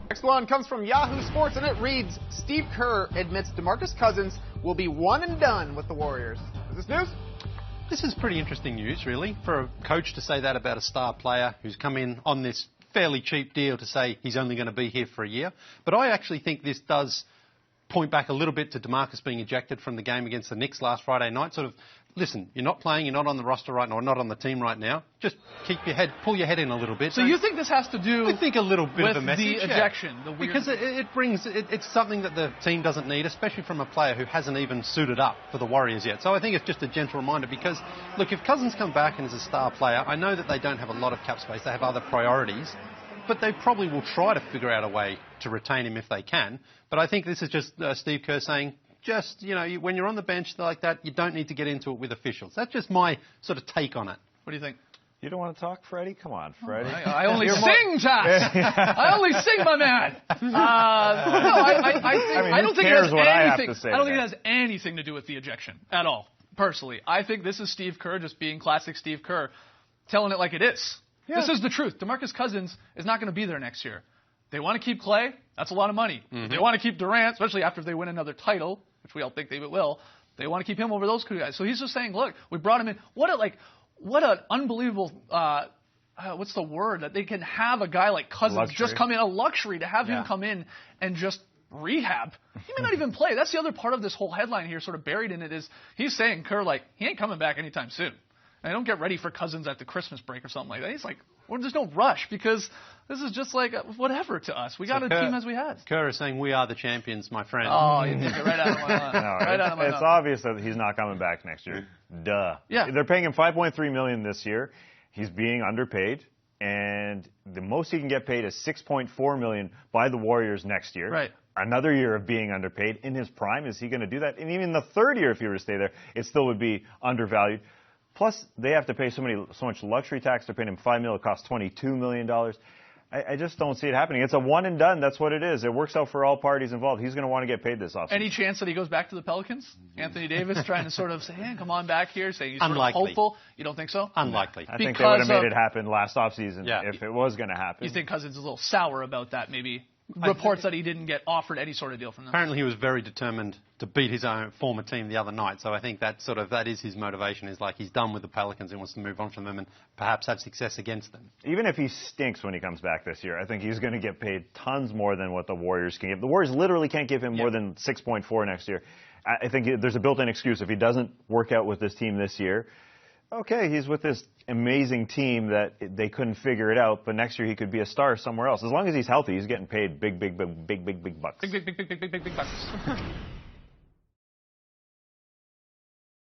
Next one comes from Yahoo Sports, and it reads, Steve Kerr admits DeMarcus Cousins will be one and done with the Warriors. Is this news? This is pretty interesting news, really, for a coach to say that about a star player who's come in on this fairly cheap deal to say he's only going to be here for a year. But I actually think this does point back a little bit to DeMarcus being ejected from the game against the Knicks last Friday night. Sort of, listen, you're not playing, you're not on the roster right now, or not on the team right now. Just pull your head in a little bit. So you think this has to do I think a little bit with of a message, the ejection? The weird... Because it's something that the team doesn't need, especially from a player who hasn't even suited up for the Warriors yet. So I think it's just a gentle reminder because, look, if Cousins come back and is a star player, I know that they don't have a lot of cap space, they have other priorities, but they probably will try to figure out a way to retain him if they can. But I think this is just Steve Kerr saying, when you're on the bench like that, you don't need to get into it with officials. That's just my sort of take on it. What do you think? You don't want to talk, Freddie? Come on, Freddie. I only sing, Josh. I only sing, my man. I don't think it has anything. I don't think it has anything to do with the ejection at all. Personally, I think this is Steve Kerr just being classic Steve Kerr, telling it like it is. Yeah. This is the truth. DeMarcus Cousins is not going to be there next year. They want to keep Clay. That's a lot of money. Mm-hmm. They want to keep Durant, especially after they win another title, which we all think they will. They want to keep him over those two guys. So he's just saying, look, we brought him in. What an unbelievable, what's the word? That they can have a guy like Cousins just come in, a luxury to have him come in and just rehab. He may not even play. That's the other part of this whole headline here, sort of buried in it, is he's saying, Kerr, he ain't coming back anytime soon. And don't get ready for Cousins at the Christmas break or something like that. He's like, well, there's no rush because this is just like whatever to us. We got a team as we had. Kerr is saying we are the champions, my friend. Oh, you took it right out of my mouth. It's obvious that he's not coming back next year. Duh. Yeah. They're paying him $5.3 million this year. He's being underpaid, and the most he can get paid is $6.4 million by the Warriors next year. Right. Another year of being underpaid. In his prime, is he going to do that? And even the third year, if he were to stay there, it still would be undervalued. Plus, they have to pay so much luxury tax. They're paying him $5 million. It costs $22 million. I just don't see it happening. It's a one and done. That's what it is. It works out for all parties involved. He's going to want to get paid this offseason. Any chance that he goes back to the Pelicans? Anthony Davis trying to sort of say, hey, come on back here, saying he's sort of hopeful. You don't think so? Unlikely. I think they would have made it happen last offseason if it was going to happen. You think Cousins is a little sour about that, maybe? Reports that he didn't get offered any sort of deal from them. Apparently he was very determined to beat his own former team the other night, so I think that is his motivation, is like he's done with the Pelicans and wants to move on from them and perhaps have success against them. Even if he stinks when he comes back this year, I think he's going to get paid tons more than what the Warriors can give. The Warriors literally can't give him more than 6.4 next year. I think there's a built-in excuse if he doesn't work out with this team this year. Okay, he's with this amazing team that they couldn't figure it out, but next year he could be a star somewhere else. As long as he's healthy, he's getting paid big bucks. Big bucks.